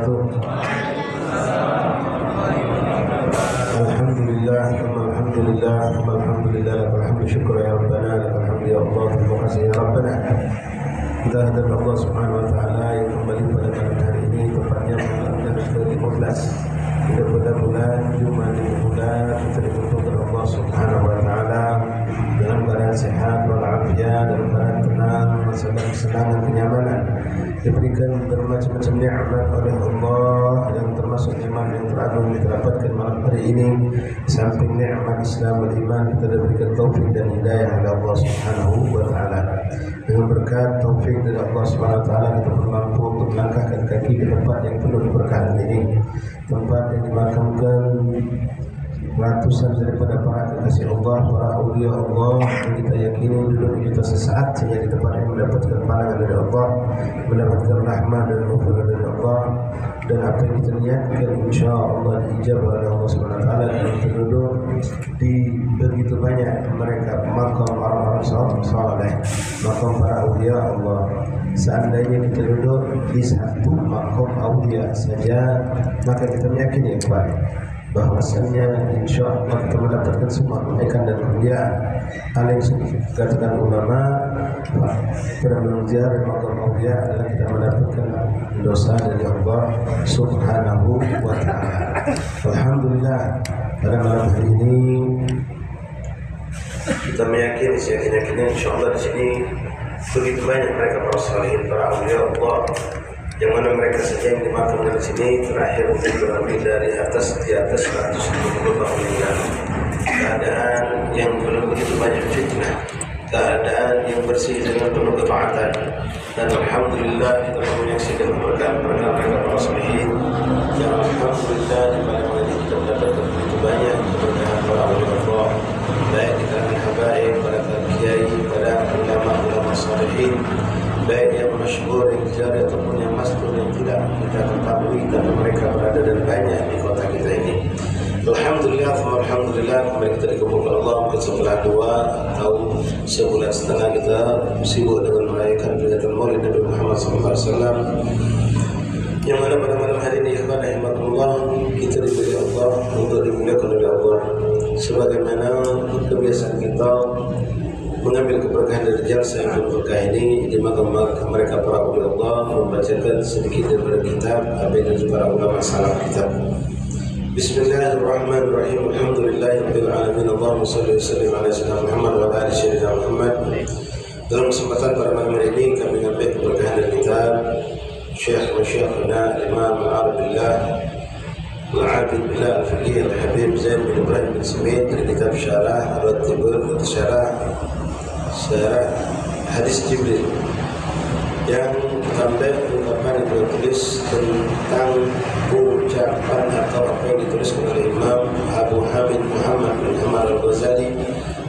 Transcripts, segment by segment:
wabarakatuh. Alhamdulillah, alhamdulillah, alhamdulillah. Alhamdulillah, syukur ya Rabbana, alhamdulillah ya Allah, terima kasih ya Rabbana. Kita hadir Allah Subhanahu wa taala yang kembali pada malam hari ini tepatnya pada ke-15 pada bulan Jumadil Ula. Kita dikumpulkan Allah Subhanahu wa taala dalam keadaan sehat walafiat, dalam keadaan tenang, masalah kesenangan, kenyamanan, diberikan bermacam-macam nikmat oleh Allah, yang termasuk iman yang teragung kita dapatkan malam hari ini. Samping nikmat Islam dan iman, kita diberikan taufik dan hidayah oleh Allah Subhanahu wa taala. Dengan berkat taufik dari Allah Subhanahu wa taala, kita mampu untuk melangkahkan kaki ke tempat yang penuh keberkahan ini, tempat yang dimakamkan ratusan daripada para kekasih Allah, para aulia Allah yang kita yakini duduk kita sesaat saja di tempat yang mendapatkan pandangan dari Allah, mendapatkan rahmat dan maghfirah dari Allah, dan apa yang kita niatkan insya Allah diijabah oleh Allah Subhanahu wa taala. Dan kita duduk di begitu banyak mereka makam orang-orang saleh, makam para aulia Allah. Seandainya kita duduk di satu makam aulia saja, maka kita meyakini yang baik bahwasanya insya Allah kita mendapatkan semua kebaikan dan kemuliaan. Hal yang dikatakan ulama pada menziarah makam aulia adalah kita mendapatkan dosa dari Allah Subhanahu wa taala. Alhamdulillah, pada malam hari ini kita meyakini seyakin-yakinnya insya Allah di sini begitu banyak mereka para salihin, para aulia Allah, yang mana mereka saja yang dimakamkan di sini terakhir untuk lebih dari di atas 150 tahun yang lalu. Keadaan yang belum begitu banyak fitnah, keadaan yang bersih dengan penuh ketaatan, dan alhamdulillah kita menyaksikan berkat mereka para salihin yang alhamdulillah di mana kita mendapatkan begitu banyak keberkahan para aulia Allah, baik di kalangan habaib, para kiai, para ulama salihin, baik yang masyhur, yang jari ataupun yang mastur yang tidak kita ketahui, tapi mereka berada dan banyak di kota kita ini. Alhamdulillah, alhamdulillah, kembali kita dikumpulkan Allah ke sebelah dua atau sebulan setengah kita sibuk dengan merayakan peringatan Maulid Nabi Muhammad SAW, yang mana pada malam hari ini ikhwan rahimakumullah kita diberi Allah untuk dimuliakan oleh Allah, sebagaimana kebiasaan kita mengambil keberkahan dari jalsa yang berkah ini di makam mereka para ulama Allah, membacakan sedikit daripada kitab apa yang para ulama salaf kitab. Bismillahirrahmanirrahim. Alhamdulillahirabbil alamin. Allahumma shalli wa sallim ala sayyidina Muhammad wa ala ali sayyidina Muhammad. Dalam kesempatan pada malam hari ini kami mengambil keberkahan dari kitab Syekh wa Syekhuna Imam Al-Arabillah Al-Abid Billah Al-Fiqih Al-Habib Zain bin Ibrahim bin Semit dari kitab Syarah Al-Tibur, Syarah hadis Jibril, yang tambah ungkapan yang ditulis tentang ucapan atau apa yang ditulis oleh Imam Abu Hamid Muhammad bin Umar Al-Ghazali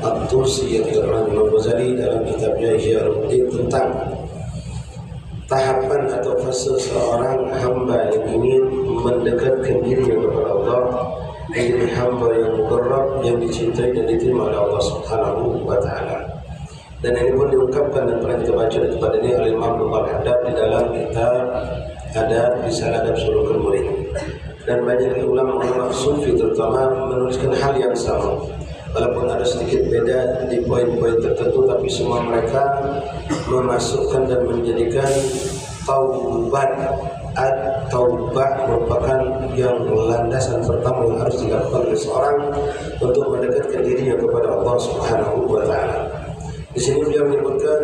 At-Tursi, yang dikatakan Imam Ghazali dalam kitabnya Ihya-ul-Din, tentang tahapan atau fase seorang hamba yang ingin mendekatkan dirinya kepada Allah, menjadi hamba yang muqarrab, yang dicintai dan diterima oleh Allah Subhanahu wa taala. Dan ini pun diungkapkan dan pernah kita baca di tempat ini oleh Imam Al-Haddad di dalam kitab Adab Risalah Adab Sulukul Murid. Dan banyak ulama-ulama sufi terutama menuliskan hal yang sama, walaupun ada sedikit beda di poin-poin tertentu, tapi semua mereka memasukkan dan menjadikan taubat at-taubah merupakan yang landasan pertama yang harus dilakukan oleh seorang untuk mendekatkan dirinya kepada Allah Subhanahu wa taala. Di sini beliau menyebutkan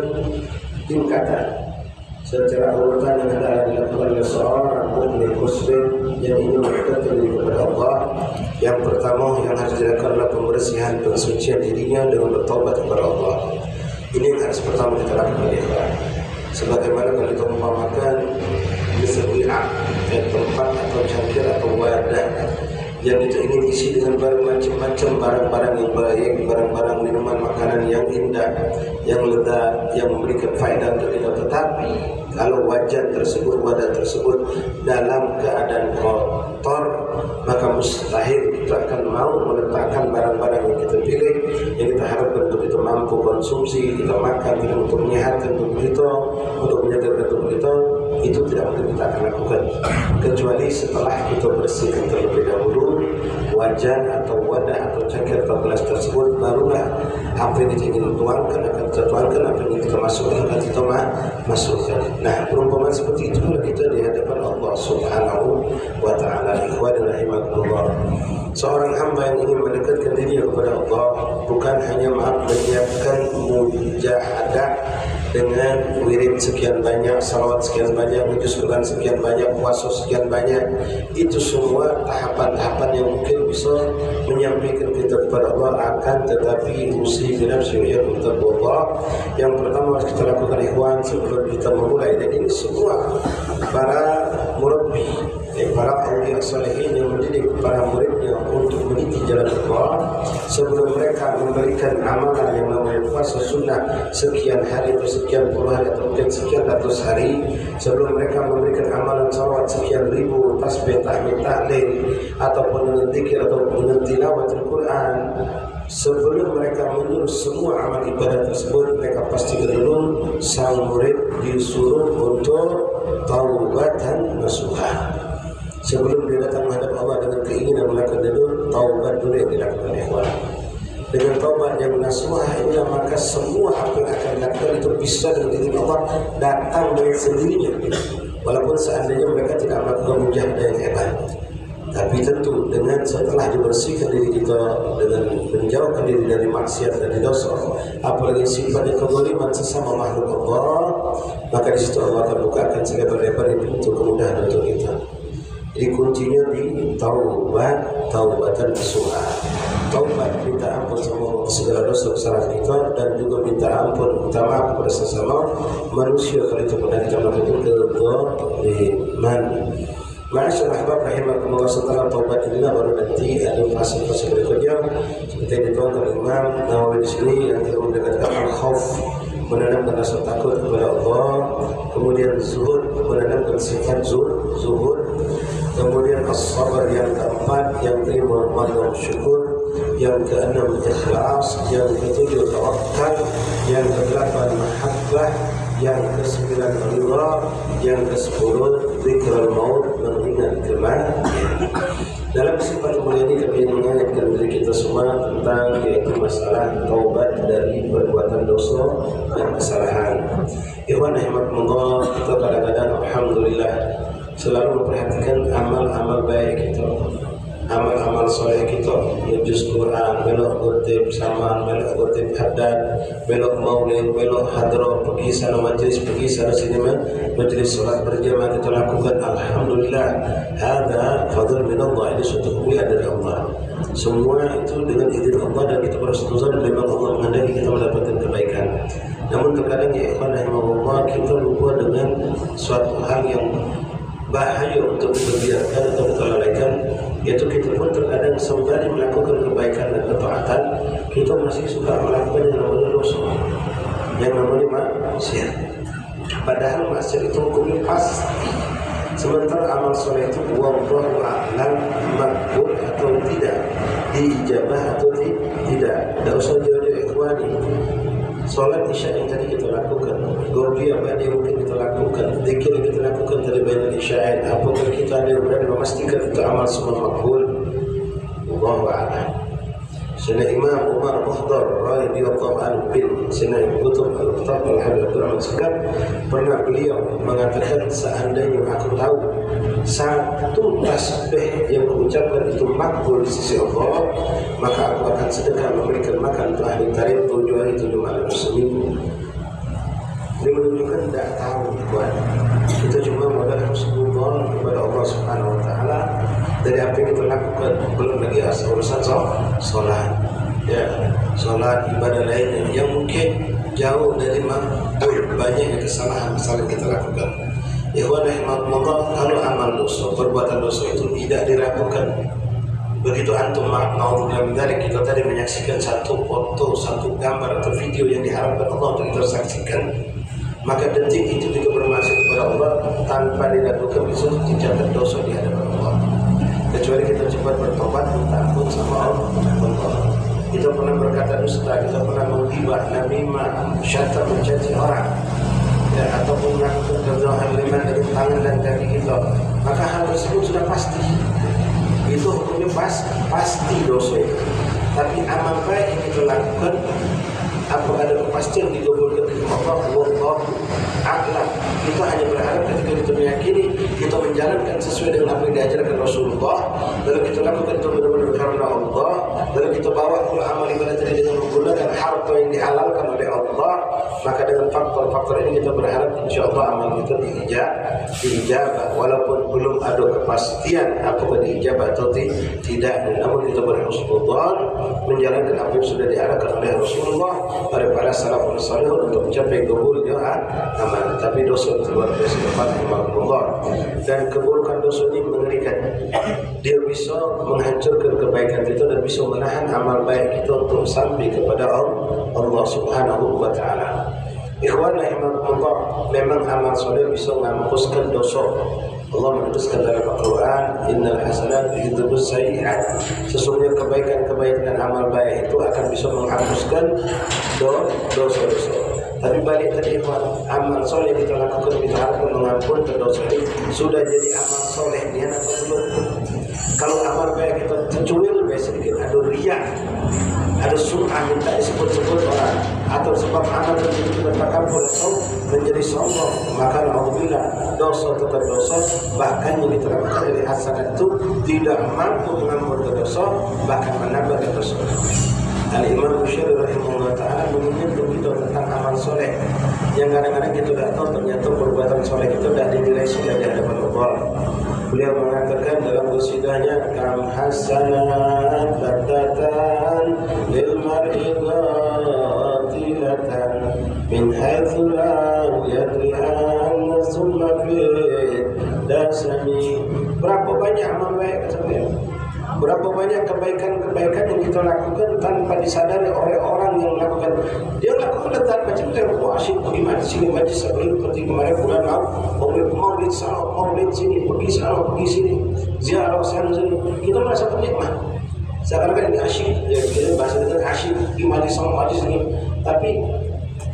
tingkatan secara urutan yang adalah dilakukan oleh seorang mukmin muslim yang ingin mendekatkan diri kepada Allah. Yang pertama yang harus dilakukan adalah pembersihan, pensucian dirinya dengan bertobat kepada Allah. Ini yang harus pertama kita lakukan ya. Sebagaimana kalau kita umpamakan di sebuah tempat atau cangkir atau wadah yang itu ingin isi dengan macam-macam barang-barang yang baik, barang-barang minuman, makanan yang indah, yang lezat, yang memberikan faedah untuk kita. Tetapi Kalau wajan tersebut, wadah tersebut dalam keadaan kotor, maka mustahil kita akan mau meletakkan barang-barang yang kita pilih, yang kita harapkan untuk itu mampu konsumsi, kita makan, kita untuk menyehatkan tubuh kita, untuk menjaga tubuh kita, itu tidak mungkin kita akan lakukan. Kecuali setelah kita bersihkan terlebih dahulu wajan atau wadah atau cangkir atau gelas tersebut, barulah apa yang kita ingin tuangkan akan kita tuangkan, apa yang kita masukkan akan kita masukkan. Nah, perumpamaan seperti itu pula kita di hadapan Allah Subhanahu wa Ta'ala. Ikhwan rahimakumullah, seorang hamba yang ingin mendekatkan diri kepada Allah bukan hanya menyiapkan mujahadah dengan wirid sekian banyak, salawat sekian banyak, juz Quran sekian banyak, puasa sekian banyak. Itu semua tahapan-tahapan yang mungkin bisa menyampaikan kita kepada Allah, akan tetapi usi binafsi wa iyyakum bittaqwa. Yang pertama harus kita lakukan ikhwan sebelum kita memulai, dan ini semua para murabbi, para awliya salihin yang mendidik para muridnya untuk meniti jalan Allah, sebelum mereka memberikan amalan yang namanya puasa sunnah sekian hari atau sekian puluh hari atau mungkin sekian ratus hari, sebelum mereka memberikan amalan salawat sekian ribu, tasbih, tahmid, tahlil, ataupun dengan zikir ataupun dengan tilawatul Quran, sebelum mereka menyuruh semua amal ibadah tersebut, mereka pastikan dulu sang murid disuruh untuk taubatan nasuha. Sebelum dia datang menghadap Allah dengan keinginan melakukan dulu, taubat dulu yang dilakukan ikhwan. Dengan taubat yang nasuha ini, maka semua apa yang akan dilakukan itu bisa dengan izin Allah datang dengan sendirinya. Walaupun seandainya mereka tidak melakukan mujahadah yang hebat, tapi tentu dengan setelah dibersihkan diri kita dengan menjauhkan diri dari maksiat dan dosa, apalagi sifatnya kezaliman sesama makhluk Allah, maka di situ Allah akan bukakan selebar-lebar pintu kemudahan untuk kita. Jadi kuncinya di taubatan nasuha. Taubat, minta ampun sama segala dosa kesalahan kita, dan juga minta ampun, minta maaf kepada sesama manusia kalau itu pernah kita melakukan kezaliman. Ma'asyarul ahbab rahimakumullah, setelah taubat inilah baru nanti ada fase-fase berikutnya seperti yang dituangkan Imam Nawawi di sini, yang kita mendekatkan al-khauf, menanamkan rasa takut kepada Allah, kemudian zuhud, menanamkan sifat zuhud, kemudian as-sabar yang keempat, yang kelima ridha syukur, yang keenam ikhlas, yang ketujuh tawakkal, yang kedelapan mahabbah, yang kesembilan ridha, yang kesepuluh zikrul maut, mengingat kematian. Dalam sifat mulia ini kami mengingatkan diri kita semua tentang yaitu masalah taubat dari perbuatan dosa dan kesalahan. Ikhwan rahimakumullah, kita kadang-kadang alhamdulillah selalu memperhatikan amal-amal baik kita, amal-amal soleh kita, juz Quran, belok khutib saman, belok khutib haddad, belok maulid, belok hadrah, pergi sana majlis, pergi sana sini majlis salat berjamaah kita lakukan. Alhamdulillah, hada fadl min Allah, ini suatu kemuliaan dari Allah. Semua itu dengan izin Allah, dan kita bersetujuan dengan Allah menghendaki kita mendapatkan kebaikan. Namun terkadang ya ikhwan rahimahullah, kita lupa dengan suatu hal yang bahaya untuk kita biarkan atau kita lalaikan, yaitu kita pun terkadang sembari melakukan kebaikan dan ketaatan, kita masih suka melakukan yang namanya dosa, yang namanya maksiat. Padahal maksiat itu hukumnya pasti, sementara amal soleh itu wallahu a'lam makbul atau tidak, diijabah atau tidak. Tidak usah jauh-jauh ikhwani. Salat isya yang tadi kita lakukan, Gordiyah Ba'di mungkin kita lakukan, zikir yang kita lakukan dari bainal isya'in, apakah kita ada yang berani memastikan itu amal semua makbul? Wallahu a'lam. Sayyidina Imam Umar Muhdar radhiyallahu anhu bin Sayyidina Qutb al-Khattab al-Habib Sekar, pernah beliau mengatakan, seandainya aku tahu satu tasbih yang mengucapkan itu makbul di sisi Allah, maka aku akan sedekah memberikan makan untuk ahli tarikh 7 hari 7 malam seminggu. Ini menunjukkan tidak tahu buat kita cuma modal husnuzon kepada Allah Subhanahu wa Ta'ala dari apa yang kita lakukan. Belum lagi urusan sholat, ya, sholat ibadah lainnya yang mungkin jauh dari makbul, banyaknya kesalahan-kesalahan kita lakukan. Ikhwan rahimakumullah, kalau amal dosa, perbuatan dosa itu tidak diragukan. Begitu antum naudzubillah min dzalik, kita tadi menyaksikan satu foto, satu gambar atau video yang diharapkan Allah untuk kita saksikan, maka detik itu juga bermaksud Allah tanpa diragukan bisa dicatat dosa di hadapan Allah. Kecuali kita cepat bertobat minta ampun sama Allah. Kita pernah berkata dusta, kita pernah menghibah, namimah, syaitan mencaci orang, ya, ataupun melakukan kezaliman dari tangan dan kaki kita, maka hal tersebut sudah pasti. Itu hukumnya pasti dosa itu. Tapi amal baik yang kita lakukan, apakah ada kepastian dikabulkan oleh Allah? Wallahu a'lam. Kita hanya berharap ketika kita meyakini kita menjalankan sesuai dengan apa yang diajarkan Rasulullah, lalu kita lakukan itu benar-benar karena Allah, lalu kita bawa pula amal ibadah tadi dengan menggunakan harta yang dihalalkan oleh Allah, maka dengan faktor-faktor ini kita berharap insyaallah amal kita diijabah, walaupun belum ada kepastian apakah diijabah atau tidak. Namun kita berhusnudzon menjalankan apa yang sudah diarahkan oleh Rasulullah pada para salafus salih untuk mencapai kabulnya amal. Tapi dosa luar biasa dapat Allah, dan keburukan dosa ini mengerikan. Dia bisa menghancurkan kebaikan kita dan bisa menahan amal baik kita untuk sampai kepada Allah Subhanahu wa taala. Ikhwan rahimakumullah, memang amal soleh bisa menghapuskan dosa. Allah menuliskan dalam Al-Quran, innal hasanat yudhibus sayyi'at. Sesungguhnya kebaikan-kebaikan amal baik itu akan bisa menghapuskan dosa-dosa. Tapi balik tadi, amal soleh kita lakukan, kita harapkan mengampunkan dosa ini sudah jadi amal soleh dia atau belum? Kalau amal baik kita tercuil sedikit, ada riya, ada sum'ah, minta disebut-sebut orang, atau sebab amal tersebut kita takabur atau menjadi sombong, maka alhamdulillah dosa tetap dosa. Bahkan yang kita lakukan dari hasanat itu tidak mampu mengampunkan dosa, bahkan menambah dosa. Al-Imam Bukhari rahimahullah ta'ala mengingatkan kita tentang amal soleh yang kadang-kadang kita tidak tahu ternyata perbuatan soleh kita tidak dinilai soleh di hadapan Allah. Beliau mengatakan dalam qasidahnya, kam hasanat badatan lil mar'i qatilatan min haitsu la yadri anna summa fi dasami. Berapa banyak amal baik kata beliau, berapa banyak kebaikan-kebaikan yang kita lakukan tanpa disadari oleh orang yang melakukan. Dia lakukan letak macam tu, asyik pergi sini majlis sebelum seperti kemarin bulan maulid sana, maulid sini, pergi sana, pergi sini, ziarah sana sini. Kita merasa penikmat. Seakan-akan ini asyik, ya kita bahasa kita asyik pergi majlis sana, majlis sini. Tapi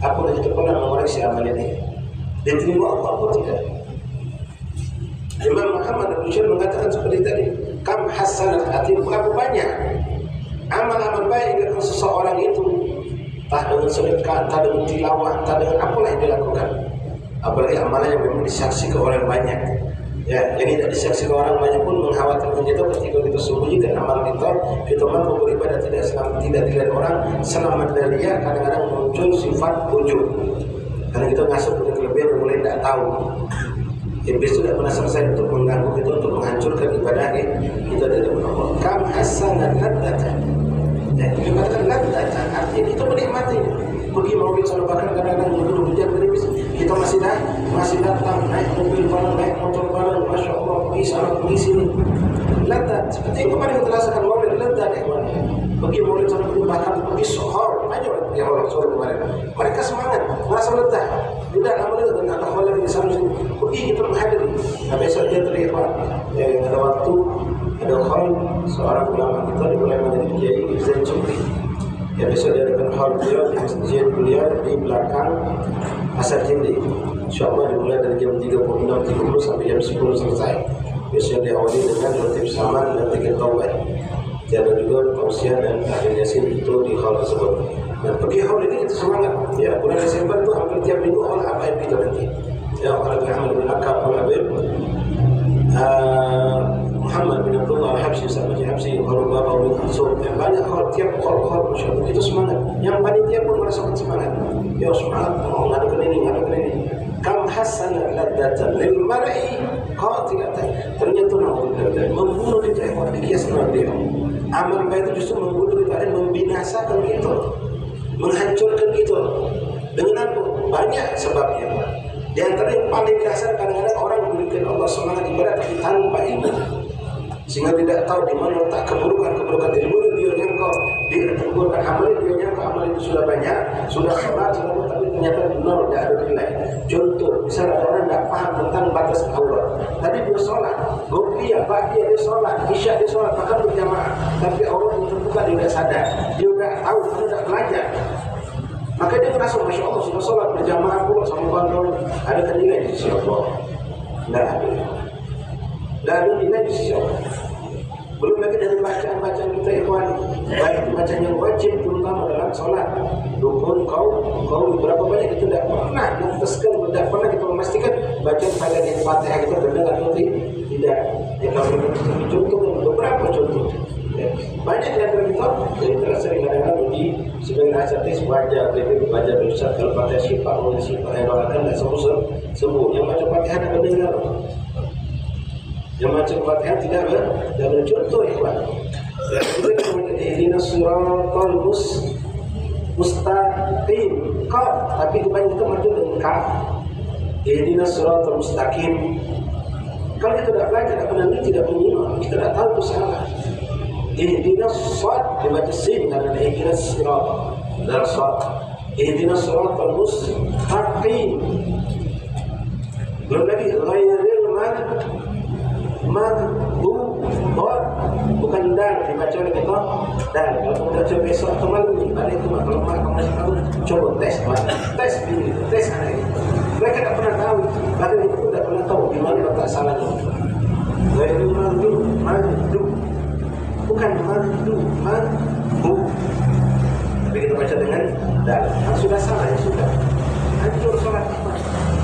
apakah kita pernah mengoreksi amal ini? Diterima Allah atau tidak? Imam Muhammad Al-Bukhari mengatakan seperti tadi, kam hasanat, artinya berapa banyak amal-amal baik yang dilakukan seseorang itu, entah dengan sedekah, entah dengan tilawah, entah dengan apalah yang dilakukan. Apalagi amalan yang memang disaksikan orang banyak, ya, yang tidak disaksikan orang banyak pun mengkhawatirkan kita ketika kita sembunyikan amal kita mampu beribadah tidak dilihat orang, selamat dari dia. Kadang-kadang muncul sifat ujub, karena kita ngasuh punya kelebihan yang mulai tidak tahu. Iblis sudah pernah selesai untuk mengganggu kita, untuk menghancurkan ibadah kita dari Allah. Kam hasanat ladzatan. Ya, kita katakan ladzatan, artinya kita menikmati. Pergi mobil sama bahkan kadang-kadang hujan gerimis, kita masih datang naik mobil bareng, naik motor bareng, masya Allah, pergi sana, pergi sini. Ladzat, seperti yang kemarin kita rasakan mobil ladzat, pergi mobil sama bahkan pergi sohor, banyak yang orang sohor kemarin. Mereka semangat, merasa lezat. Tidak amal itu dan anak malam di sana sini. Pergi kita menghadiri. Nah besok dia terlihat, ada waktu, ada hal seorang ulama kita dimulai menjadi kiai Zain Sukri. Ya besok dia akan hal beliau di masjid beliau di belakang Asar Jindi. InsyaAllah dimulai dari jam 36.30 sampai jam 10 selesai. Besok diawali dengan rotib saman dan 3 taubat. Ada juga tausiah dan tahliil yasin itu di hal tersebut. Dan pergi haul ini kita semangat. Ya, bulan Desember itu hampir tiap minggu haul habaib kita nanti. Ya, kalau Muhammad bin Akab habaib, Muhammad bin Abdullah Al-Habsyi sama Habsyi, haul Baba bin Ansur, yang banyak haul tiap haul masyaallah itu semangat. Yang panitia pun merasakan semangat. Ya semangat, mau ngadakan ini. Kam hasanat ladzatan lil mar'i qatilatan. Ternyata membunuh kita yang dikiaskan dia. Amal baik itu justru membunuh kita dan membinasakan kita, menghancurkan kita. Dengan apa? Banyak sebabnya. Di antara yang paling dasar, kadang-kadang orang memberikan Allah semangat ibadah tapi tanpa ilmu, sehingga tidak tahu di mana letak keburukan ilmu. Dia nyangka dia keburukan amal, dia nyangka amal itu sudah banyak, sudah sholat, tapi ternyata nol, tidak ada nilai. Contoh, misalnya ada orang tidak paham tentang batas aurat. Tadi dia sholat, Gobliyah, Ba'diyah dia sholat, Isya dia sholat, bahkan berjamaah, tapi aurat itu terbuka, dia tidak sadar, dia tidak tahu, dia tidak belajar. Maka dia merasa, Masya Allah, sudah sholat berjamaah pula sama bandol, ada nilai di sisi Allah? Tidak ada. Tidak ada nilai di sisi Allah. Belum lagi dari bacaan-bacaan kita ikhwan, baik bacaan yang wajib terutama dalam sholat, rukun, kau berapa banyak itu tidak pernah memutuskan, tidak pernah kita memastikan bacaan pada yang Fatihah kita benar atau tidak. Ya kalau contoh beberapa contoh. Ya. Banyak yang kita sering kadang-kadang uji sebagai asatis baca berusaha kalau Fatihah sifat yang doakan tidak sembuh. Yang macam Fatihah tidak mendengar. Yang macam Fatihah tidak contoh ikhwan. Kita kemudian ihdinas siratal mustaqim qaf, tapi kebanyakan kita maju dengan kaf. Ihdinas siratal mustaqim. Kalau kita tidak belajar, tidak menyimak, kita tidak tahu itu salah. Ihdinas shad dibaca sin karena ihdinas sirat dan shad. Ihdinas siratal mustaqim. Belum lagi ghairil maghdub, bukan dal dibaca oleh kita dal. Kalau kamu baca besok atau malam ini ada itu kalau kamu masih tahu, coba tes dulu, tes hari ini. Mereka tidak pernah tahu, bahkan itu tidak pernah tahu di mana letak salahnya. Ghairil maghdub, bukan maghdub. Tapi kita baca dengan dal. Kalau sudah salah ya sudah. Hancur sholat.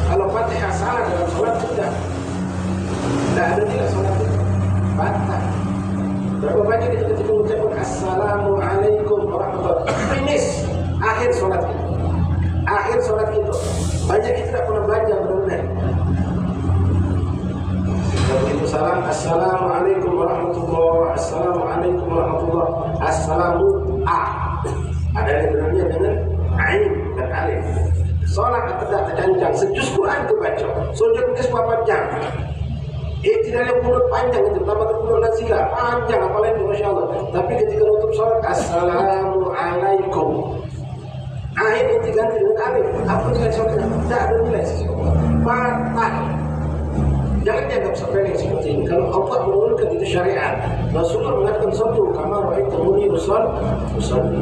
Kalau Fatihah salah dalam sholat sudah. Tidak ada nilai sholat itu batal. Berapa banyak kita ketika mengucapkan Assalamualaikum warahmatullahi wabarakatuh, finish akhir sholat kita, banyak kita tidak pernah belajar benar-benar. Begitu salam, Assalamualaikum warahmatullahi, Assalamualaikum warahmatullahi, Assalamu ada yang benarnya dengan ain dan alif. Sholat tidak tercancang, sejuz Quran itu baca, sujud ke 4 jam. Tidaknya mulut panjang itu, tambah mulut nasihat panjang, apalagi Masya Allah. Tapi ketika nutup sholat, Assalamualaikum, akhir itu ganti dengan alif. Apa nilai sholatnya? Tidak ada nilai sesuatu. Batal. Jangan dianggap sepele seperti ini. Kalau Allah menurunkan itu syariat, Rasulullah mengatakan satu, kamar ra'aitumuni usalli.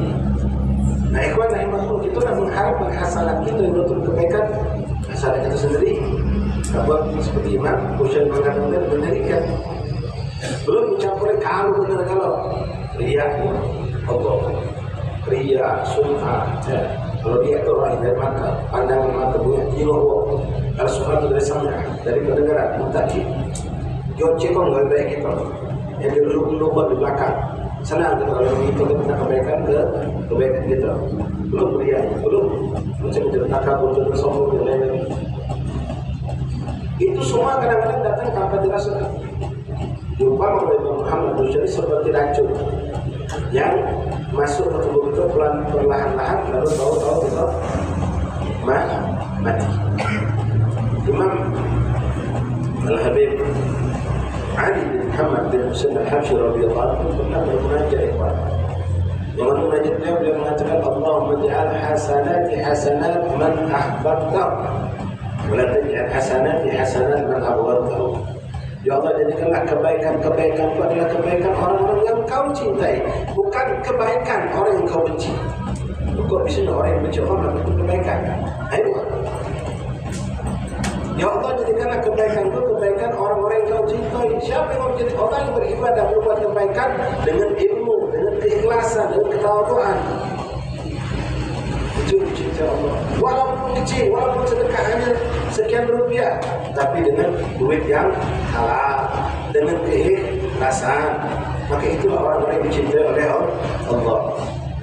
Nah, ikhwan rahimahullah, kita nak mengharapkan hasanat kita untuk kebaikan hasanat kita sendiri. Buat seperti Imam Husain mengatakan mendirikan, belum mencampuri kalau riya Allah, riya sum'ah. Kalau dia itu orang dari mata, pandangan mata punya jiwa. Kalau sum'ah itu dari sam'ah, dari pendengaran mutaki. Jauh cekong nggak baik kita, yang dilubuk di belakang. Senang kalau kita minta kebaikan kita. Belum riya, belum menceritakan takabur dan sombong dan lain-lain. Itu semua kadang-kadang datang tanpa dirasakan. Diumpamakan oleh Muhammad Bukhari seperti racun yang masuk ke tubuh kita perlahan-lahan, lalu tahu-tahu kita mati. Imam Al-Habib Ali bin Muhammad bin Husain Al-Habsyi radhiyallahu anhu pernah bermunajat ikhwan. Dengan munajat beliau mengatakan, Allahumma ja'al hasanati hasanat man ahbabta, wala taj'al hasanati hasanat man abghadta. Ya Allah, jadikanlah kebaikan-kebaikan itu adalah kebaikan orang-orang yang kau cintai, bukan kebaikan orang yang kau benci. Kok bisa orang yang benci orang itu kebaikan? Ayo. Ya Allah, jadikanlah kebaikan itu kebaikan orang-orang yang kau cintai. Siapa yang menjadi orang yang beribadah berbuat kebaikan dengan ilmu, dengan keikhlasan, dengan ketawaduan. Itu cinta Allah. Walaupun kecil, walaupun sedekah hanya sekian rupiah, tapi dengan duit yang halal, dengan keikhlasan, maka itulah orang-orang yang dicintai oleh Allah.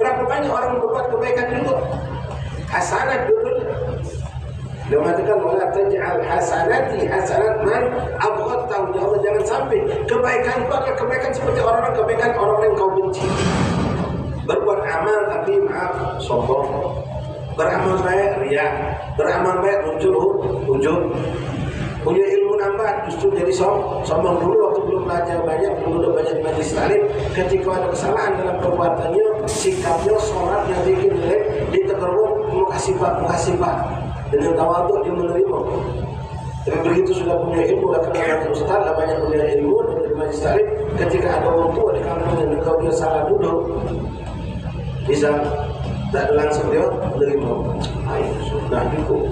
Berapa banyak orang berbuat kebaikan dulu, hasanat dulu. Dia mengatakan, wala taj'al hasanati hasanat man abghadta. Ya Allah, jangan sampai kebaikan itu adalah kebaikan seperti orang-orang kebaikan orang-orang yang kau benci. Berbuat amal tapi maaf sombong, beramal baik riya, beramal baik ujub, punya ilmu nambah justru jadi sombong. Dulu waktu belum belajar banyak, belum banyak majlis taklim, ketika ada kesalahan dalam perbuatannya, sikapnya, sholatnya bikin jelek, ditegur, makasih pak, dengan tawaduk dia menerima. Tapi begitu sudah punya ilmu, akan menjadi ustaz, banyak punya ilmu dari majlis taklim. Ketika ada orang tua di kampung yang kau dia salah duduk, bisa tak langsung dia menerima. Ayo sudah cukup.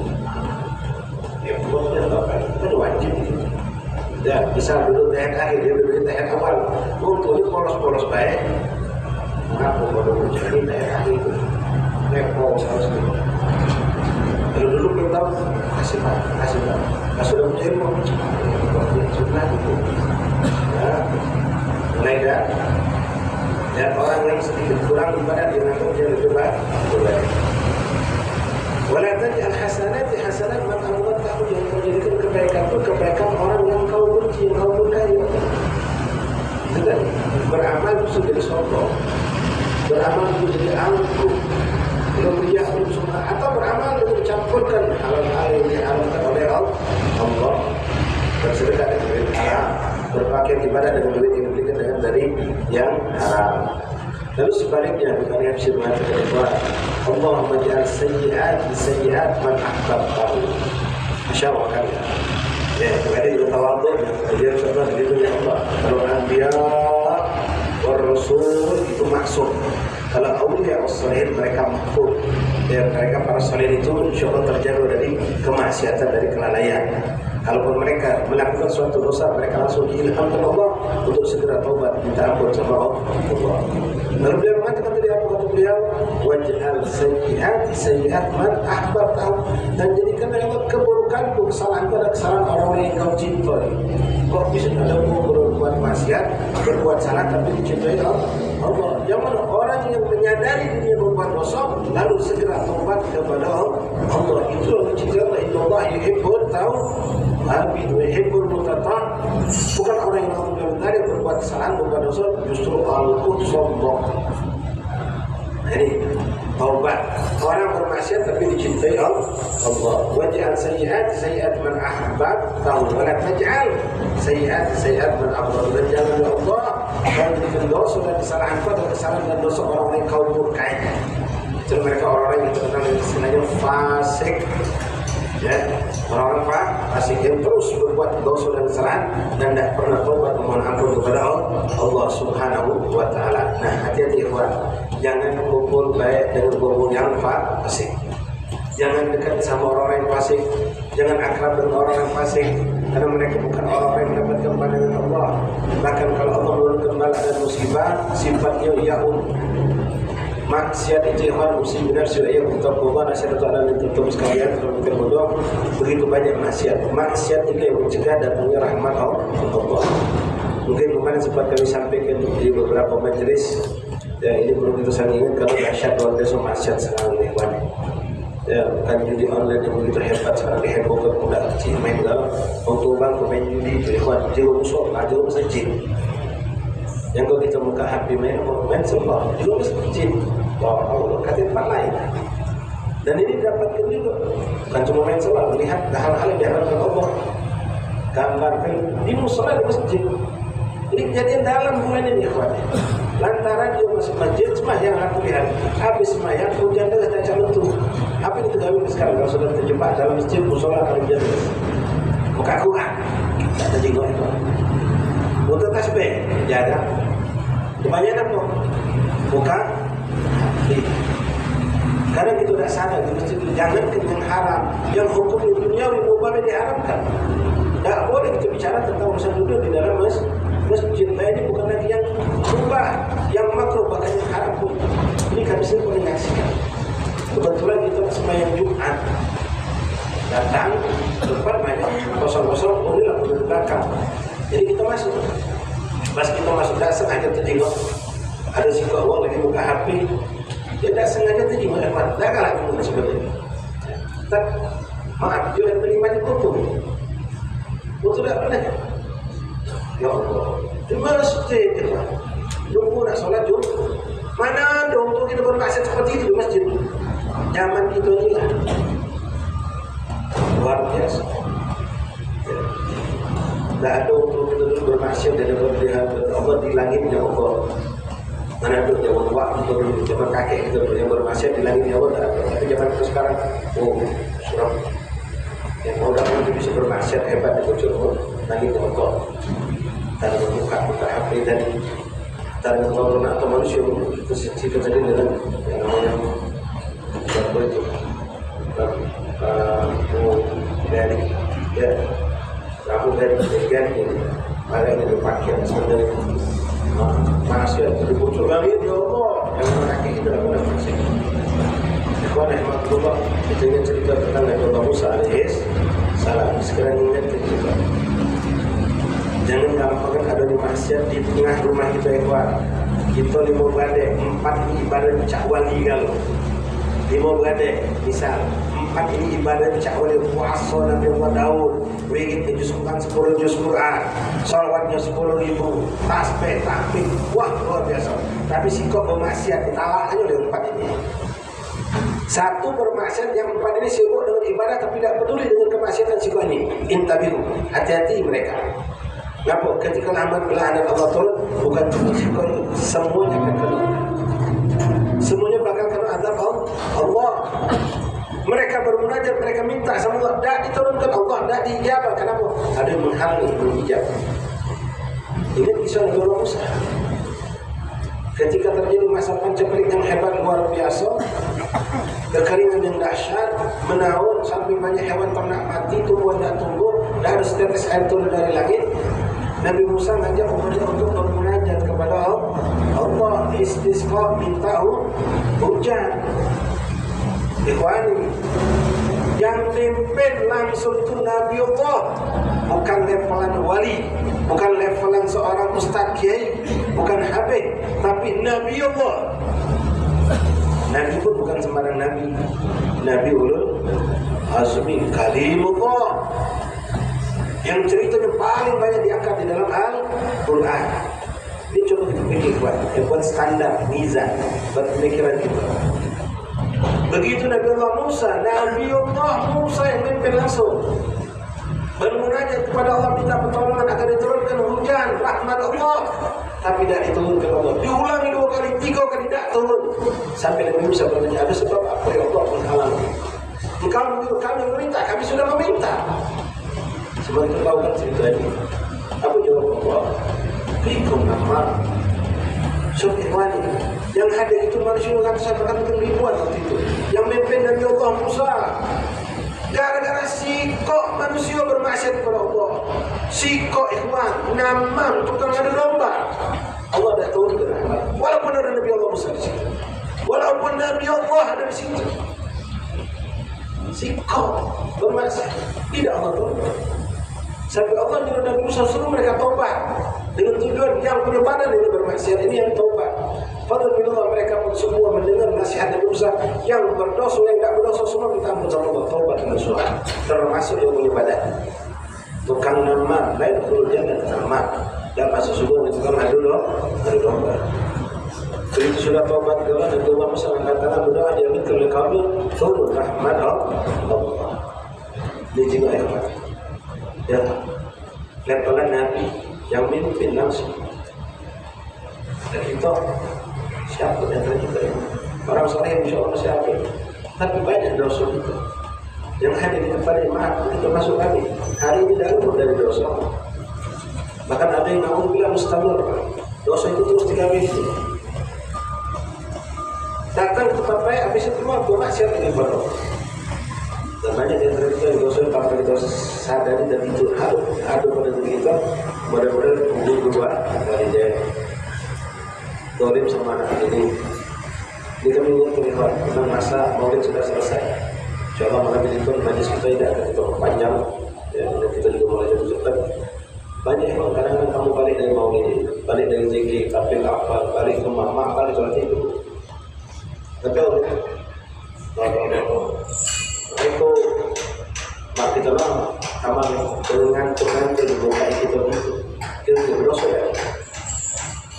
Ya buatnya apa? Itu wajib. Ya bisa duduk tahap akhir, dia duduk tahap awal. Untuk ini polos-polos baik. Mengapa pada berjadi tahap akhir itu? Repot harusnya. Kalau dulu belum tahu, kasih pak. Kalau sudah punya ilmu, sudah itu. Ya, mulai dah. Dan orang yang sedikit kurang ibadah dia menganggap dia lebih baik. Wala taj'al hasanati hasanat man ahbabtahu, yang kau jadikan kebaikan itu kebaikan orang yang kau benci, yang kau murkai. Tidak beramal itu jadi sombong, beramal itu jadi angkuh, lebih sunnah, atau beramal itu dicampurkan hal-hal yang diharamkan oleh Allah, bersedekah dengan duit haram, berpakaian ibadah dengan duit yang diberikan dengan dari yang haram. Lalu sebaliknya bukan yang firman kedua, Allahumma ja'al sayyi'at man ahbabtahu. Masya Allah kan ya. Ya, ada juga tawadhu, dia berkata begitu ya Allah. Kalau anbiya wa rasul itu maksud. Kalau auliya was-salihin mereka mahfuz. Ya, mereka para salih itu insyaallah terjaga dari kemaksiatan, dari kelalaian. Kalaupun mereka melakukan suatu dosa, mereka langsung diilhamkan Allah untuk segera taubat, minta ampun sama Allah. Lalu beliau mengatakan tadi apa kata beliau? Waj'al sayyi'at man ahbabtahu, dan jadikanlah Allah keburukanku, kesalahanku adalah kesalahan orang yang kau cintai. Kok bisa ada berbuat maksiat, berbuat salah tapi dicintai Allah? Jangan orang yang menyadari dirinya berbuat dosa lalu segera taubat kepada Allah. Itu yang dicintai Allah. Innallaha yuhibbul tawwabin wa yuhibbul mutatahhirin. Bukan orang yang menyadari berbuat kesalahan, berbuat dosa, justru sombong. Jadi taubat. Orang bermaksiat tapi dicintai Allah. Waj'al sayyi'at man ahbabtahu wa la taj'al sayyi'at man abghadtahu. Dan jangan ya Allah kau jadikan dosa dan kesalahan kau adalah kesalahan dan dosa orang yang kau murkai. Jadi mereka orang-orang yang terkenal dengan istilahnya fasik. Ya, orang-orang fasik yang terus berbuat dosa dan kesalahan dan tidak pernah taubat memohon ampun kepada Allah Subhanahu wa taala. Nah, hati-hati ikhwan. Jangan kumpul baik dengan kumpul yang fasik. Jangan dekat sama orang yang fasik. Jangan akrab dengan orang yang fasik, karena mereka bukan orang yang mendapatkan pandangan Allah. Bahkan kalau Allah menurunkan bala dan musibah, sifatnya yaum. Maksiat itu ikhwan muslim benar sudah ya untuk Allah nasihat Allah dan tertulis sekalian kalau kita berdoa begitu banyak maksiat itu yang mencegah datangnya rahmat Allah. Mungkin kemarin sempat kami sampaikan di beberapa majelis. Ya, ini belum itu saya ingat kalau dahsyat luar biasa maksiat sekarang ini ikhwan. Ya, bukan judi online yang begitu hebat sekarang dihebohkan udah kecil main dalam untuk bang pemain judi itu ikhwan jiwa musuh jiwa masjid. Yang kalau kita buka HP main semua jiwa masjid. Wah, Allah kata tempat lain. Dan ini dapatkan juga bukan cuma main salat, melihat hal-hal yang diharapkan Allah. Gambar di musola di masjid. Ini kejadian dalam bulan ini ikhwan. Lantaran dia masuk masjid sembahyang aku lihat habis sembahyang hujan deras dan calon tuh apa yang kita gawin sekarang kalau sudah terjebak dalam masjid musola kalau hujan deras buka Quran tak ada jenggot itu untuk tasbih jaga kebanyakan tuh buka karena kita tidak sadar di masjid jangan yang haram yang hukum di dunia umumnya diharamkan. Tak boleh kita bicara tentang urusan duduk di dalam masjid. Ini bukan lagi yang rubah, yang makruh, bahkan yang haram pun. Ini kami sendiri boleh menyaksikan. Kebetulan kita sembahyang Jumat datang tempat banyak kosong-kosong, bolehlah di belakang. Jadi kita masuk. Pas kita masuk tak sengaja terjengok. Ada si uang lagi buka HP. Dia tak sengaja terjengok depan. Tak kalah kita sebetulnya. Tak maaf, dia terima di kutu. Kutu tak pernah. Ya Allah, di masjid itu, nunggu nak solat Jumat. Mana ada untuk kita bermaksiat seperti itu di masjid? Zaman itu inilah luar biasa. Tidak ada untuk kita bermaksiat dan berlihat Allah di langitnya Allah. Mana ada zaman waktu itu zaman kakek kita yang bermaksiat di langitnya Allah. Tapi zaman itu sekarang, surah yang mau dapat bisa manusia bermaksiat hebat itu cukup lagi kotor dan buka HP tadi dan kotor atau manusia itu terjadi dengan yang namanya apa itu dari rambut dari bagian ini ada yang dipakai sebenarnya manusia itu muncul lagi ya Allah yang menakik itu adalah manusia. Ikhwan rahmatullah, kita ingin cerita tentang Nabi Allah Musa alaihis salam. Sekarang ingat kita jangan gampang ada di maksiat di tengah rumah kita. Ikhwan, kita 5 badai 4 ibadah cak wali kalau 5 badai misal 4 ini ibadah cak wali puasa Nabi Allah Daud wirid juz 10 juz Quran, salawatnya 10.000, tasbih takbir, wah luar biasa. Tapi sikap bermaksiat ditalaknya oleh 4 ini. Satu bermaksiat yang 4 ini sibuk dengan ibadah tapi tidak peduli dengan kemaksiatan sikap ini. Intabihu, hati-hati mereka. Kenapa? Ketika laknat Allah turun, bukan cuma sikap itu, semuanya akan kena. Semuanya bakal kena azab Allah. Mereka bermunajat, mereka minta sama Allah, tidak diturunkan Allah, tidak diijabah. Kenapa? Ada yang menghalangi berijabah. Ingat kisah Nabi Musa. Ketika terjadi masa pancapelik yang hebat luar biasa, kekeringan yang dahsyat, menaun sampai banyak hewan ternak mati, tumbuhan tidak tumbuh, dan ada setetes air turun dari langit. Nabi Musa mengajak umatnya untuk bermunajat kepada Allah, istisqa, minta hujan. Ikhwani, yang pimpin langsung itu Nabi Allah, bukan levelan wali, bukan levelan seorang ustaz kiai, bukan habib, tapi Nabi Allah. Nabi pun bukan sembarang Nabi, Nabi ulul azmi kalimullah, yang ceritanya paling banyak diangkat di dalam Al-Quran. Ini coba kita pikir buat standar mizan buat pemikiran kita. Begitu Nabi Allah Musa yang memimpin langsung bermunajat kepada Allah, minta pertolongan agar diturunkan hujan rahmat Allah, tapi tidak diturunkan Allah. Diulangi 2 kali, 3 kali tidak turun, sampai Nabi Musa bertanya, ada sebab apa ya Allah menghalangi? Engkau menyuruh kami meminta, kami sudah meminta. Semua kita tahu kan cerita ini. Apa jawab Allah? Fikum amal. Subhanallah, yang hadir itu manusia ratusan ribuan waktu itu. Yang memimpin Nabi Allah Musa. Gara-gara sikok manusia bermaksiat kepada Allah. Sikok ikhwan, namam, tukang adu domba. Allah dah turun ke rahmat. Walaupun ada Nabi Allah Musa di situ. Walaupun Nabi Allah ada di situ. Sikok bermaksiat, tidak Allah turun. Sampai Allah nyuruh Nabi Musa suruh mereka tobat dengan tujuan yang penyebaran ini bermaksiat ini yang tobat. Fadlillah, mereka pun semua mendengar nasihat Nabi Musa, yang berdosa yang tidak berdosa semua minta ampun sama Allah, tobat dengan surah, termasuk yang menyebadan. Tukang nama lain kemudian dan nama dan masuk subuh itu kan adu domba. Begitu sudah tobat ke Allah, Nabi Musa mengatakan berdoa dia minta oleh kami turun rahmat Allah. Ini juga yang ya, levelan Nabi yang memimpin langsung. Dan kita siapa yang kita orang soleh insya Allah siapa, tapi banyak dosa kita yang hadir di tempat ini. Maaf, itu masuk kami hari ini dah luput dari dosa. Bahkan ada yang namun bilang mustamir, dosa itu terus dihabisi. Datang ke tempat baik, habis itu keluar bermaksiat dengan baru. Dan banyak yang terjadi dosa yang tanpa kita sadari, dan itu ada pada diri kita. Mudah-mudahan berubah kali dia dolim sama anak ini. Ini kami ingin terlihat tentang masa maulid sudah selesai. InsyaAllah malam ini pun majlis kita tidak akan kita panjang. Ya, kita juga mulai jatuh cepat. Banyak yang kadang-kadang kamu balik dari maulid ini, balik dari zikir, kapil apa, balik ke mama, balik sholat itu. Betul. Itu maka kita bilang amal dengan di buka kita itu berdosa ya.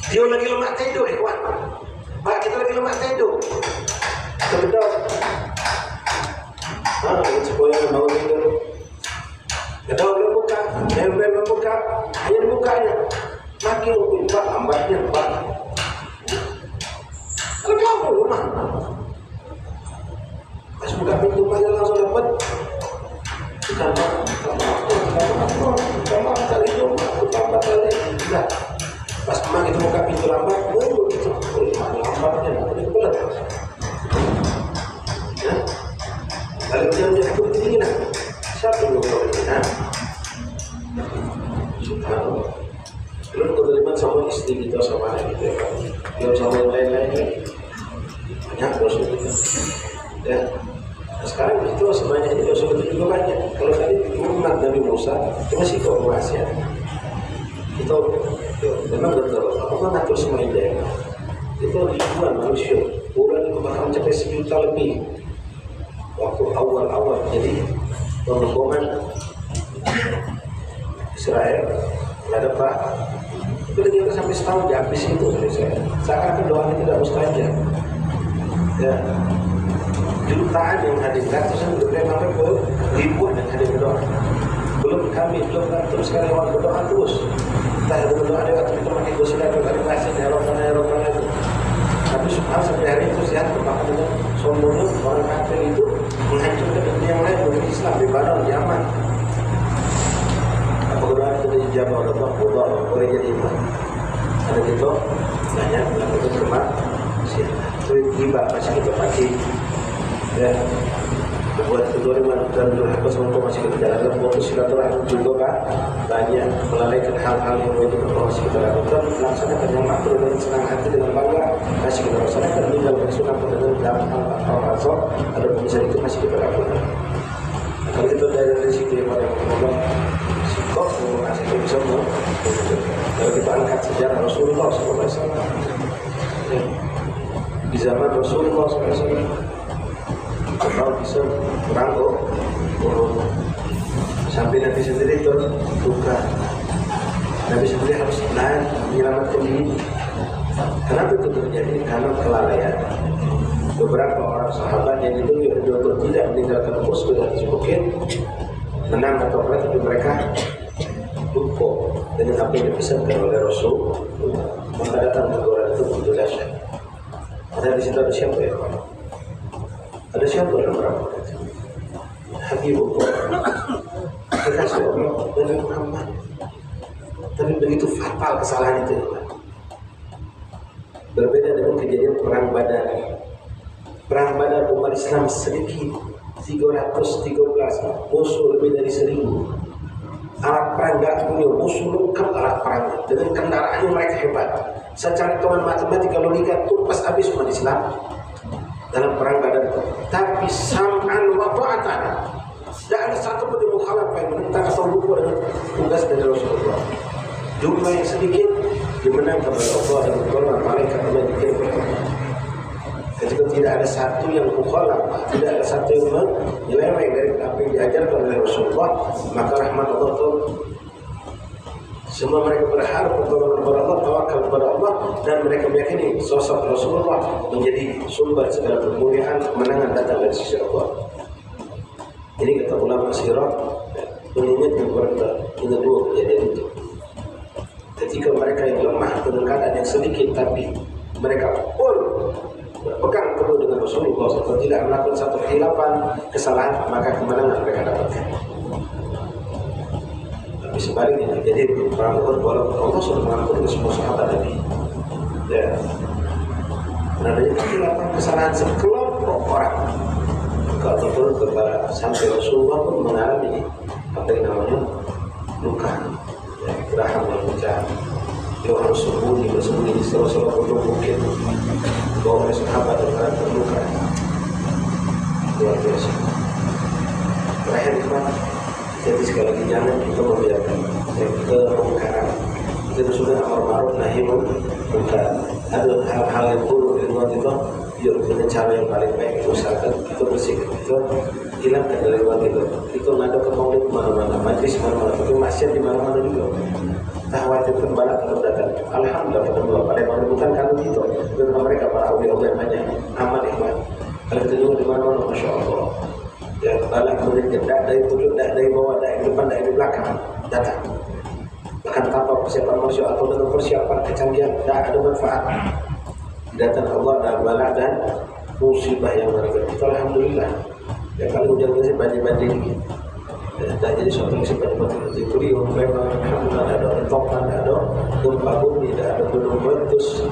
Dia lagi lemak tidur ikhwan. Pak, kita lagi lemak tidur. Kedok. Supaya mau tidur. Kedok belum buka, embel belum buka, air bukanya. Makin lupa lambatnya Pak. Kedok rumah. Pas buka pintu aja langsung dapat. Bukan begitu buka pintu lambat, lambatnya nanti kebelet. Ya, kalau dia takut kedinginan, siapa yang kedinginan? Subhanallah. Belum kedoliman sama istri kita sama anak kita, belum sama yang lain-lain. Banyak dosa kita. Ya. Nah, sekarang itu sebanyak itu dosa kita juga banyak. Kalau tadi umat Nabi Musa itu masih kau rahasia. Itu memang betul. Apa ngatur semua ini? Itu ribuan manusia. Bulan itu bakal mencapai 1 juta lebih. Waktu awal-awal jadi pengepungan Israel nggak ada Pak. Itu ternyata sampai setahun habis itu dari saya. Seakan doanya tidak mustajab. Ya, jutaan yang hadir, ratusan sampai ke ribuan yang hadir berdoa. Belum terus sekali orang berdoa terus. Kita ada berdoa ada waktu kita makin dosa dari bahasa ya Rabbana itu. Tapi subhanallah sampai hari itu sihat bahkan dengan sombongnya orang kafir itu menghancurkan dunia yang lain bagi Islam di Badar, Yaman. Apa berdoa itu dijawab oleh Allah, boleh jadi iman. Ada gitu banyak melakukan kemaksiatan. Itu tiba masih kita pakai ya buat kedoliman dan durhaka sama masih kita jalankan fokus silaturahmi juga Pak banyak melalaikan hal-hal yang masih kita lakukan melaksanakan yang makruh dengan senang hati dengan bangga masih kita laksanakan meninggalkan sunnah dengan dalam hal ada pemisah itu masih kita lakukan. Nah, kalau kita dari situ yang pada ngomong sikap masih kita bisa kalau kita angkat sejarah Rasulullah SAW di zaman Rasulullah SAW kalau bisa merangkul sampai Nabi sendiri terluka. Nabi sendiri harus naik menyelamatkan diri. Kenapa itu terjadi? Karena kelalaian. Beberapa orang sahabat yang itu tidak meninggalkan musuh dari bukit menang atau apa, tapi mereka lupa dengan apa yang dipesankan oleh Rasul. Maka datang teguran itu begitu dahsyat. Ada di situ ada siapa ya? Ada siapa yang berapa? Habibullah, kekasih Allah Nabi Muhammad. Tapi begitu fatal kesalahan itu. Berbeda dengan kejadian perang Badar. Perang Badar umat Islam sedikit 313, musuh lebih dari 1000. Alat perang gak punya, musuh lengkap alat perang dengan kendaraannya mereka hebat. Secara hitungan matematika logika tumpas habis umat Islam dalam perang Badar. Tapi sam'an wa ta'atan, tidak ada satu pun yang mukhalafah yang menentang atau lupa dengan tugas dari Rasulullah. Jumlah yang sedikit dimenangkan oleh Allah dan Allah malaikat yang dikirim oleh Allah. Ketika tidak ada satu yang mukhalafah, tidak ada satu yang menyeleweng dari apa yang diajarkan oleh Rasulullah, maka rahmat Allah itu semua mereka berharap kepada Allah, tawakal kepada Allah, dan mereka meyakini sosok Rasulullah menjadi sumber segala kemuliaan kemenangan datang dari sisi Allah. Ini kata ulama sirah mengingatkan kepada kita dua kejadian itu. Ketika mereka yang lemah dengan keadaan yang sedikit, tapi mereka pun berpegang teguh dengan Rasulullah atau tidak melakukan satu khilafan kesalahan, maka kemenangan mereka dapatkan. Tapi sebaliknya jadi perang Uhud walaupun Allah sudah mengampuni semua sahabat Nabi. Ya. Adanya khilafan kesalahan sekelompok orang. Kalau turun kepada sampai Rasulullah pun mengalami apa yang namanya luka, ya, geraham yang pecah. Dia harus bersembunyi di salah-salah pondok bukit. Bawa oleh sahabat dan terluka. Luar biasa. Terakhir kemana? Jadi sekali lagi jangan kita membiarkan kemungkaran. Kita sudah amar ma'ruf nahi munkar. Ada hal-hal yang buruk di luar kita, yuk dengan cara yang paling baik usahakan kita bersihkan, kita hilangkan dari luar kita. Kita ngada ke maulid mana-mana, majlis mana-mana, tapi maksiat di mana-mana juga. Tak khawatirkan bala tetap datang. Alhamdulillah pada Allah pada menemukan kalau itu dengan mereka para awliya yang banyak aman ikhwan. Kalau kita juga di mana-mana, masya Allah. Ya, bala kemudian tidak dari pojok, tidak dari bawah, dari depan, dari belakang datang. Bahkan tanpa persiapan manusia atau dengan persiapan kecanggihan, tidak ada manfaat. Datang Allah dan bala dan musibah yang mereka itu alhamdulillah. Ya kalau hujan-hujan banjir-banjir ini. Dan jadi suatu yang seperti itu memang alhamdulillah ada topan, ada gempa bumi, tidak ada gunung meletus,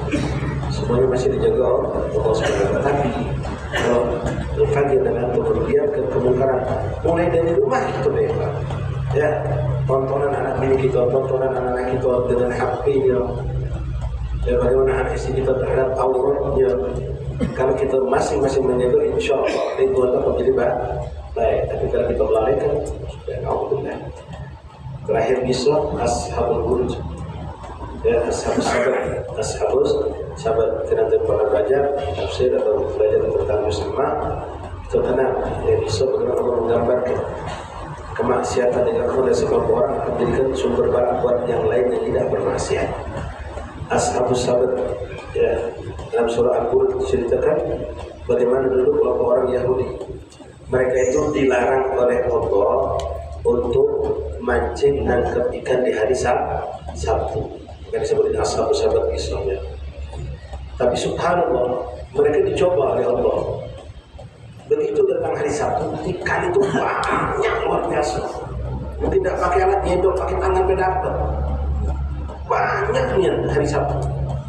semuanya masih dijaga Allah SWT. Tapi kalau berkajian dengan kemudian kemungkaran mulai dari rumah itu bebas. Ya, tontonan anak bini kita, tontonan anak kita dengan HP-nya, ya, bagaimana anak istri kita terhadap auratnya. Kalau kita masing-masing menjaga, insya Allah itu akan menjadi baik. Tapi kalau kita melalaikan, sudah alhamdulillah. Terakhir bisa ashabul buruj, ya, ashabus sahabat kita nanti pernah belajar tafsir atau belajar tentang bersama itu tenang, ya, bisa bagaimana Allah menggambarkan kemaksiatan dengan Allah dan sekelompok orang akan menjadikan sumber bala buat yang lain yang tidak bermaksiat. Ashabus sahabat, ya, dalam surah Al-Buruj diceritakan bagaimana dulu kelompok orang Yahudi, mereka itu dilarang oleh Allah untuk mancing nangkap ikan di hari Sabtu, yang disebut ashabus sahabat Islamnya. Tapi subhanallah, mereka dicoba oleh Allah. Begitu datang hari Sabtu, ikan itu banyak luar biasa. Tidak pakai alat nyedok, pakai tangan dapat. Banyaknya hari Sabtu.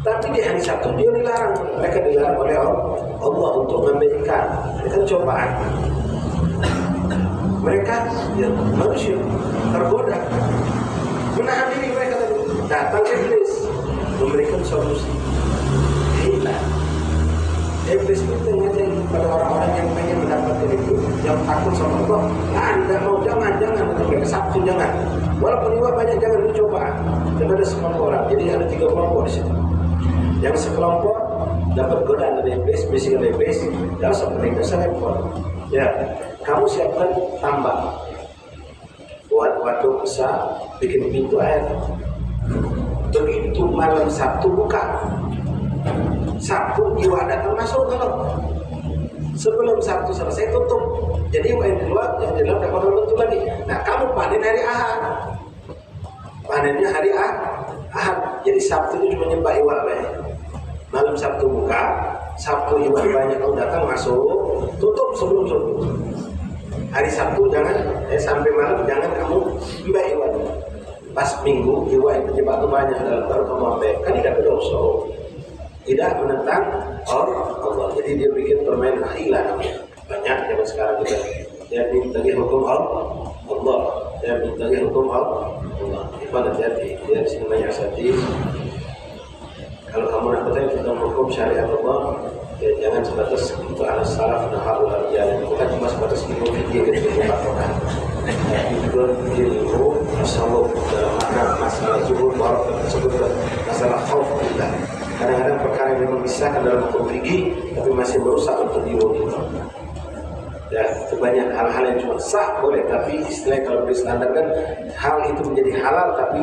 Tapi di hari Sabtu dia dilarang. Mereka dilarang oleh Allah untuk mengambil ikan. Mereka cobaan. Mereka, ya, manusia tergoda, menahan diri mereka tadi. Datang iblis memberikan solusi. Hilang. Iblis itu mengajak pada orang-orang yang pengen mendapatkan itu, yang takut sama Allah. Anda mau jangan mereka Sabtu jangan. Walaupun juga banyak jangan dicoba. Daripada sekelompok orang. Jadi ada 3 kelompok di situ. Yang sekelompok dapat godaan dari iblis, bisikan iblis, jangan seperti itu repot. Ya, kamu siapkan tambak, buat waduk besar, bikin pintu air. Begitu malam Sabtu buka, Sabtu jiwa datang masuk kalau sebelum Sabtu selesai tutup. Jadi yang di luar, yang di dalam dapat bentuk lagi. Nah, kamu panen hari Ahad, panennya hari Ahad. Jadi Sabtu itu cuma nyembah iwak baik. Malam Sabtu buka, Sabtu iwak banyak kamu datang masuk, tutup sebelum subuh. Hari Sabtu jangan, sampai malam jangan kamu nyembah iwak. Pas Minggu iwak itu jebak itu banyak dalam baru kamu ambil. Kan tidak berdosa. Tidak menentang Allah. Jadi dia bikin permainan hilang. Banyak zaman sekarang kita. Dia minta hukum Allah. Dia minta hukum Allah. Ibadah jadi. Dia sini banyak hadis. Kalau kamu nak bertanya tentang hukum syariat Allah, ya jangan sebatas untuk anak salaf nahar jalan. Bukan cuma sebatas ilmu fikih ketika patokan. Tapi juga ilmu tasawuf dalam makna masalah zuhud, barak tersebut masalah khauf kita. Kadang-kadang perkara yang memisahkan dalam hukum fikih tapi masih merusak untuk diri kita. Ya, itu banyak hal-hal yang cuma sah boleh, tapi istilah kalau distandarkan hal itu menjadi halal tapi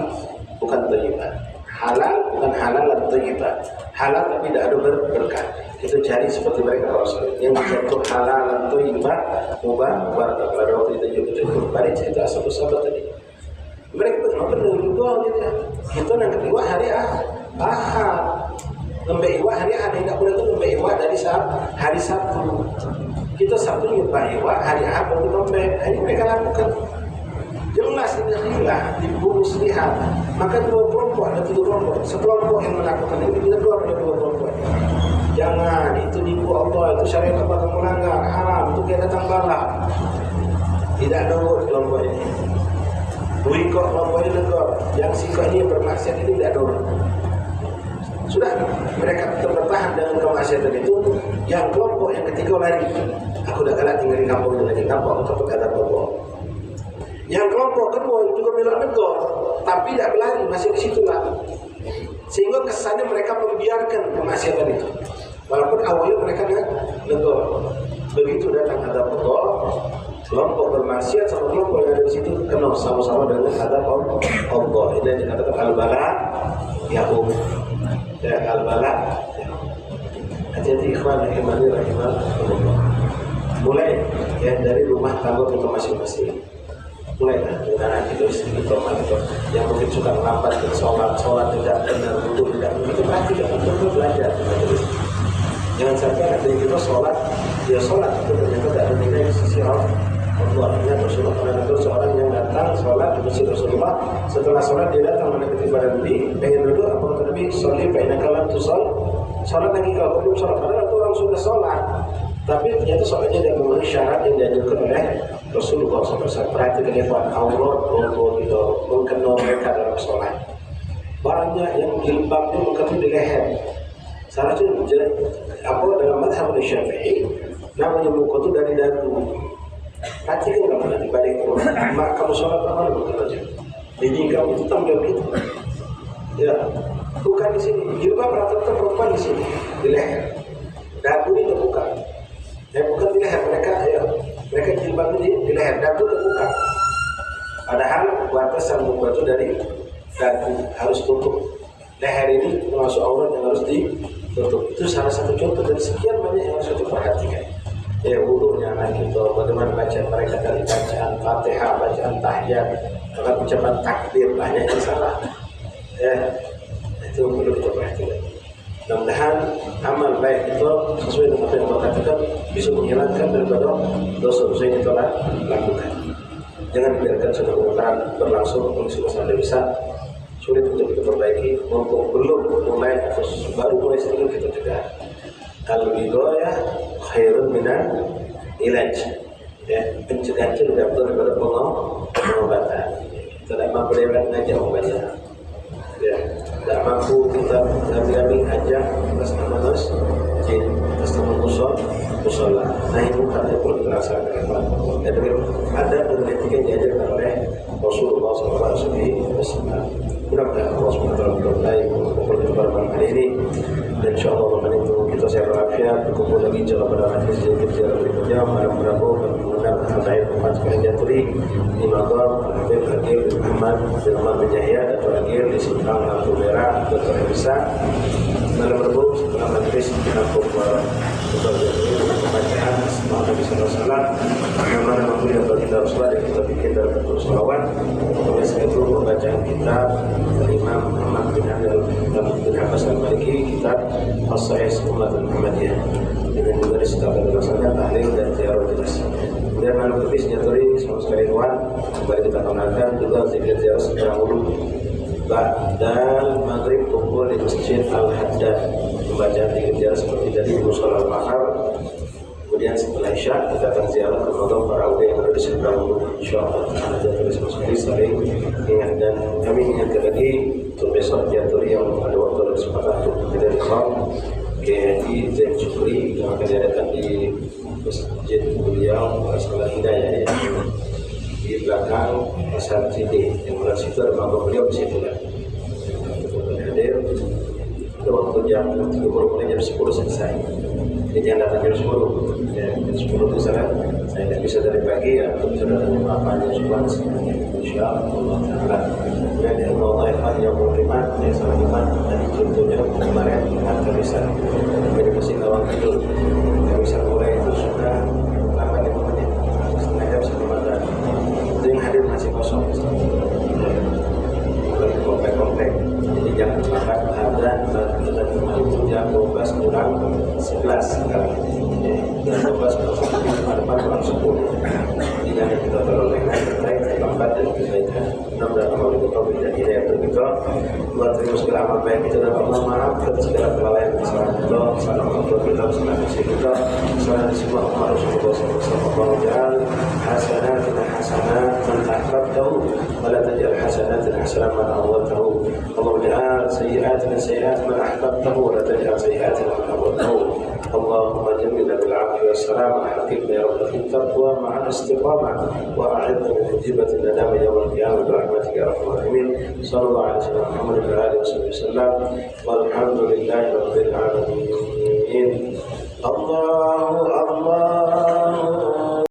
bukan thayyibah. Halal bukan halal dan thayyibah. Halal tapi tidak ada berkah. Kita cari seperti mereka Rasul yang mencontoh halal dan thayyibah, mubah. Pada waktu itu juga pada cerita satu sahabat tadi. Mereka benar juga gitu. Kita yang kedua hari Ahad. Lembah iwak hari Ahad, tidak boleh itu lembah iwak dari hari Sabtu. Kita Sabtu lembah iwak, hari Ahad baru lembah. Ini mereka lakukan. Jelas ini hilang, dibungkus lihat. Maka 2 kelompok, ada 3 kelompok. Sekelompok yang melakukan ini ditegur oleh 2 kelompok. Jangan, itu nipu Allah, itu syariat Allah kamu melanggar, haram, itu dia datang bala. Tidak nurut kelompok ini. Buikok kelompok ini tegur. Yang sikap ini bermaksiat ini tidak nurut. Sudah, mereka tetap bertahan dengan kemaksiatan itu. Yang kelompok yang ketiga lari. Aku dah galak tinggal di kampung itu lagi, nampak untuk berkata Allah. Yang kelompok kedua juga belok negor, tapi tidak berlari, masih di situlah. Sehingga kesannya mereka membiarkan kemaksiatan itu. Walaupun awalnya mereka negor. Begitu datang adab Allah, kelompok bermaksiat sama kelompok yang ada di situ kenal sama-sama dengan adab Allah. Ini yang dikatakan al-bala ya'um. Ya al-bala. Hati-hati ikhwan rahimani rahimahullah. Mulai ya dari rumah tangga kita masing-masing. Mulai dengan anak kita istri kita yang mungkin suka melambat ke sholat tidak benar, wudhu tidak benar, itu berarti untuk belajar. Jangan sampai ada yang kita sholat, dia sholat itu ternyata tidak ada nilai di sisi Artinya Rasulullah pernah ada seorang yang datang sholat di masjid Rasulullah. Setelah sholat dia datang mendekati badan Nabi, pengen duduk. Apa kata Nabi? Sholli fa innaka lam tusall. Sholat lagi kalau belum sholat. Padahal itu orang sudah sholat. Tapi ternyata sholatnya dia memenuhi syarat yang diajarkan oleh Rasulullah SAW. Perhatikan ikhwan, Allah untuk itu mengenal mereka dalam sholat. Banyak yang jilbabnya mengketup di leher. Salah satu apa dalam mazhab Syafi'i namanya muka itu dari dagu. Perhatikan kamu nanti balik rumah. Mak kamu sholat apa betul aja. Ini kamu itu tampil gitu. Ya, bukan di sini. Jilbab rata-rata perempuan di sini di leher. Dagu itu bukan. Bukan di leher mereka jilbabnya di leher, dagu terbuka. Padahal batasan muka itu dari dagu harus tutup. Leher ini termasuk aurat yang harus ditutup. Itu salah satu contoh dari sekian banyak yang harus kita perhatikan. Wudunya anak kita, bagaimana baca mereka dari bacaan Fatihah, bacaan tahiyat, bahkan ucapan takbir banyak yang salah. Itu perlu kita perhatikan. Mudah-mudahan amal baik itu sesuai dengan apa yang Allah katakan bisa menghilangkan daripada dosa-dosa yang kita lakukan. Jangan biarkan suatu kemungkaran berlangsung sampai bisa sulit untuk kita perbaiki. Mumpung belum mulai atau baru mulai sedikit kita cegah. Al-bidayah khairun minan ilaj. Pencegahan itu lebih baik daripada pengobatan. Kita tidak mampu lewat aja obatnya. Tidak mampu kita ambil aja atas nama nas jin, atas nama musola. Nah itu karena perlu kita laksanakan. Ada dan etika yang diajarkan oleh Rasulullah SAW. Mudah-mudahan Allah SWT berkait memperjumpaan malam hari ini. Dan insyaAllah malam itu kita sehat walafiat. Berkumpul lagi insyaAllah pada hadis yang kerja berikutnya. Malam Rabu kami mengundang Al-Habaib Muhammad sekalian Jaturi di Maghrib, Al-Habib Agil Muhammad bin Ahmad bin Yahya, Dato' Agil di Simpang Lampu Merah, Dr. Bisa. Malam Rabu setelah majlis dinampung Dr. Jaturi pembacaan Asma' Nabi SAW yang mana mempunyai baginda Rasulullah yang kita bikin dalam bentuk sholawat. Kemudian itu pembacaan kitab Imam Muhammad bin Abdul bin Abbas al-Maliki, kitab As-Sahih Umat Muhammadiyah. Dengan juga disediakan berdasarkan tahlil dan ziarah jelas. Kemudian malam kedis Jaturi semua sekalian wan kembali kita kenalkan juga zikir ziarah secara wudhu. Ba'dal maghrib kumpul di Masjid Al-Haddad pembacaan zikir ziarah seperti tadi di Musola Al-Mahar. Kemudian setelah Isya kita akan ziarah ke makam para awliya yang ada di seberang wudhu. InsyaAllah Jaturi semua sekalian saling ingat dan kami ingatkan lagi untuk besok Jaturi yang ada waktu dan kesempatan untuk kita ikhram Haji Zain Syukri yang akan diadakan di Masjid Beliau Masalah Hidayah di belakang Pasar Citi yang berada situ ada makam beliau di situ kan. Hadir pada waktu jam 30 mulai jam 10 selesai. Jadi jangan datang jam 10. Jam 10 itu saya tidak bisa dari pagi ya, bisa datang jam 8 jam 11. InsyaAllah Ta'ala. Dan ya Allah yang beriman, yang salah iman, dan contohnya kemarin kita bisa menjadi mesin lawang tidur. Kita bisa mulai itu sudah 8 menit, setengah jam sebelum ada. Itu yang hadir masih kosong. Bukan komplek-komplek. Jadi jangan terlambat ada kita itu jam 12 kurang 11 sekarang. Jam 12 kurang 11 depan kurang 10. Jadi jangan kita terlalu lengah, terlambat dan kita mudah-mudahan amal kita tidak hidayah untuk kita buat terima segala amal baik kita dan Allah maafkan segala kelalaian kesalahan kita, kesalahan orang tua kita, kesalahan istri kita, kesalahan semua umat Rasulullah SAW. Ja'al hasanatina hasanatan ahbabtahu wa la taj'al hasanatina hasanatan man awwaltahu. Allah ja'al sayyi'atina sayyi'at man ahbabtahu wa la taj'al sayyi'atina man awwaltahu. Allahumma jamilna bil 'afwi was salam wa haqqina ya rabbal taqwa ma'al istiqamah wa a'idna min hijbati nadama yawm al-qiyamah برحمتك يا ارحم الراحمين صلى الله على سيدنا محمد وعلى اله وصحبه وسلم والحمد لله رب العالمين. الله